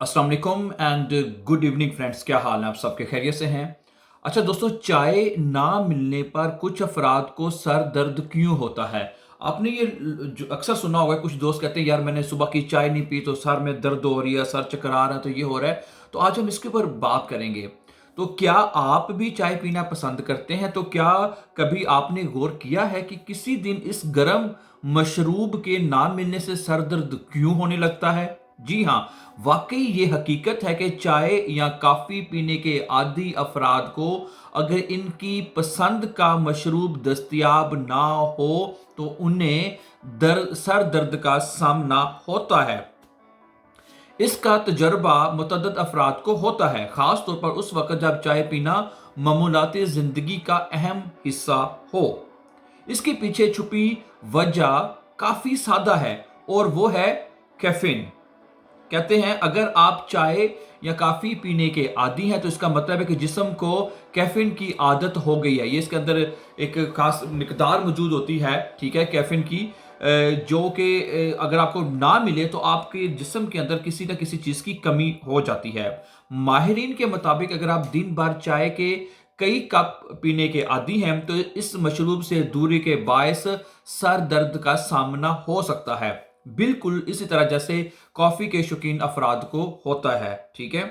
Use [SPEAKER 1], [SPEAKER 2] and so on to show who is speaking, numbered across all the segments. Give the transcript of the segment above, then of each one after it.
[SPEAKER 1] अस्सलाम वालेकुम and good evening friends. क्या हाल है आप सबके? खैरियत से हैं? अच्छा दोस्तों, चाय ना मिलने पर कुछ अफराद को सर दर्द क्यों होता है? आपने ये जो अक्सर सुना होगा, कुछ दोस्त कहते हैं यार मैंने सुबह की चाय नहीं पी तो सर में दर्द हो रही है, सर चकरा रहा है, तो ये हो रहा है। तो आज हम इसके ऊपर बात करेंगे। तो क्या आप भी चाय पीना पसंद करते हैं? तो क्या कभी आपने गौर किया है कि किसी दिन इस गर्म मशरूब के ना मिलने से सर दर्द क्यों होने लगता है? जी हाँ, वाकई ये हकीकत है कि चाय या कॉफी पीने के आदी अफराद को अगर इनकी पसंद का मशरूब दस्तयाब ना हो तो उन्हें सर दर्द का सामना होता है। इसका तजर्बा मुतअद्दिद अफराद को होता है, खास तौर पर उस वक्त जब चाय पीना मामूलाती जिंदगी का अहम हिस्सा हो। इसके पीछे छुपी वजह काफी सादा है और वो है कैफीन। कहते हैं अगर आप चाय या कॉफी पीने के आदी हैं तो इसका मतलब है कि जिस्म को कैफीन की आदत हो गई है। ये इसके अंदर एक खास मिकदार मौजूद होती है, ठीक है, कैफीन की, जो कि अगर आपको ना मिले तो आपके जिस्म के अंदर किसी ना किसी चीज़ की कमी हो जाती है। माहिरीन के मुताबिक अगर आप दिन भर चाय के कई कप पीने के आदी हैं तो इस मशरूब से दूरी के बायस सर दर्द का सामना हो सकता है, बिल्कुल इसी तरह जैसे कॉफी के शौकीन अफराद को होता है। ठीक है,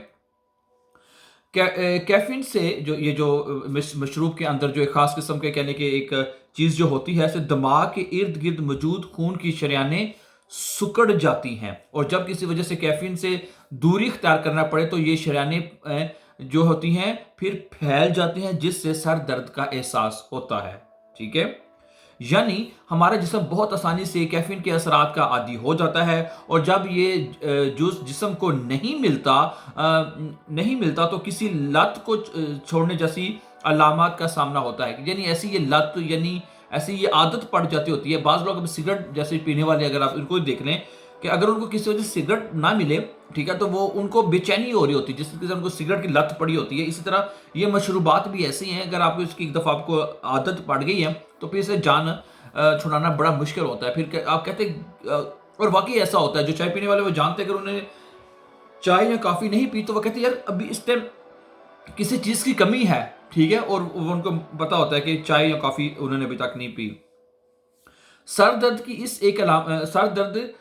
[SPEAKER 1] कैफीन से जो मशरूब के अंदर जो एक खास किस्म के कहने की एक चीज जो होती है, इससे दिमाग के इर्द गिर्द मौजूद खून की शरियानें सुकड़ जाती हैं और जब किसी वजह से कैफीन से दूरी इख्तियार करना पड़े तो ये शरियानें जो होती हैं फिर फैल जाती हैं, जिससे सर दर्द का एहसास होता है। ठीक है, यानी हमारा जिस्म बहुत आसानी से कैफीन के असरात का आदी हो जाता है और जब ये जूस जिस्म को नहीं मिलता तो किसी लत को छोड़ने जैसी अलामत का सामना होता है। यानी ऐसी ये लत, यानी ऐसी ये आदत पड़ जाती होती है। बाज़ लोग सिगरेट जैसे पीने वाले, अगर आप इनको देख लें कि अगर उनको किसी वजह से सिगरेट ना मिले, ठीक है, तो वो उनको बेचैनी हो रही होती है, जिस तरह उनको सिगरेट की लत पड़ी होती है। इसी तरह ये मशरूबात भी ऐसी हैं, अगर आपको इसकी एक दफ़ा आपको आदत पड़ गई है तो फिर इसे जान छुड़ाना बड़ा मुश्किल होता है। फिर आप कहते और वाकई ऐसा होता है, जो चाय पीने वाले वो जानते हैं अगर उन्हें चाय या कॉफ़ी नहीं पी तो वो कहते हैं यार अभी इस टाइम किसी चीज़ की कमी है, ठीक है, और वो उनको पता होता है कि चाय या कॉफ़ी उन्होंने अभी तक नहीं पी। सर दर्द की इस एक सर दर्द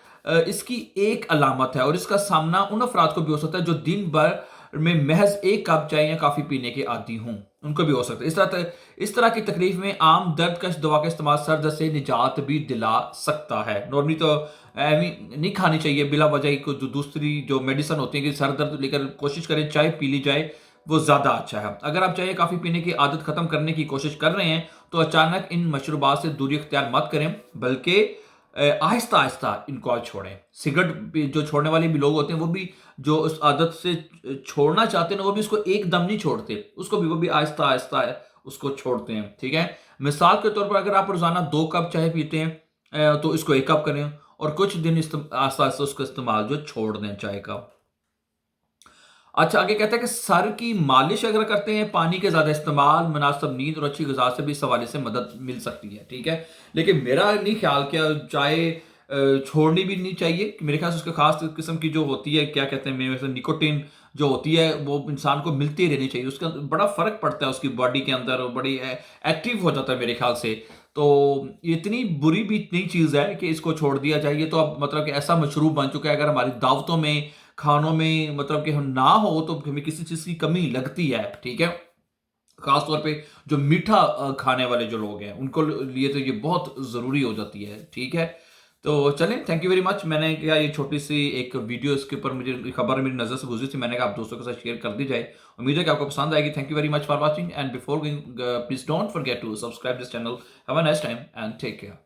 [SPEAKER 1] इसकी एक अलामत है और इसका सामना उन अफराद को भी हो सकता है जो दिन भर में महज एक कप चाय या कॉफ़ी पीने के आदी हों, उनको भी हो सकता है। इस तरह की तकलीफ में आम दर्द का दवा का इस्तेमाल सर दर्द से निजात भी दिला सकता है। नॉर्मली तो नहीं खानी चाहिए बिला वजह ही, को जो दूसरी जो मेडिसिन होती है कि सर दर्द लेकर कोशिश करें चाय पी ली जाए, वो ज़्यादा अच्छा है। अगर आप चाय कॉफ़ी पीने की आदत ख़त्म करने की कोशिश कर रहे हैं तो अचानक इन मशरूबात से दूरी इख्तियार मत करें, बल्कि आहिस्ता आहिस्ता इनको आप छोड़ें। सिगरेट जो छोड़ने वाले भी लोग होते हैं वो भी जो उस आदत से छोड़ना चाहते हैं ना, वो भी उसको एकदम नहीं छोड़ते, उसको भी वो भी आहिस्ता आहिस्ता उसको छोड़ते हैं। ठीक है, मिसाल के तौर पर अगर आप रोज़ाना 2 कप चाय पीते हैं तो इसको 1 कप करें और कुछ दिन आहिस्ता आहिस्ता उसका इस्तेमाल जो छोड़ दें चाय का। अच्छा, आगे कहता है कि सर की मालिश अगर करते हैं, पानी के ज़्यादा इस्तेमाल, मुनासिब नींद और अच्छी ग़िज़ा से भी इस हवाले से मदद मिल सकती है। ठीक है, लेकिन मेरा नहीं ख्याल कि चाय छोड़नी भी नहीं चाहिए। मेरे ख्याल से उसके खास किस्म की जो होती है, क्या कहते हैं, मेरे से निकोटीन जो होती है वो इंसान को मिलती रहनी चाहिए। उसका बड़ा फ़र्क पड़ता है उसकी बॉडी के अंदर और बड़ी एक्टिव हो जाता है मेरे ख्याल से। तो ये इतनी बुरी भी नहीं चीज़ है कि इसको छोड़ दिया जाए। ये तो अब मतलब कि ऐसा मशरूब बन चुका है, अगर हमारी दावतों में, खानों में मतलब कि हम ना हो तो हमें किसी चीज़ की कमी लगती है। ठीक है, खास तौर पे जो मीठा खाने वाले जो लोग हैं उनको लिए तो ये बहुत ज़रूरी हो जाती है। ठीक है, तो चलें, थैंक यू वेरी मच। मैंने क्या ये छोटी सी एक वीडियो इसके ऊपर मुझे खबर मेरी नज़र से गुजरी थी, मैंने कहा आप दोस्तों के साथ शेयर कर दी जाए। उम्मीद है कि आपको पसंद आएगी। Thank you very much for watching and before going please don't forget to subscribe this channel. Have a nice time and take care.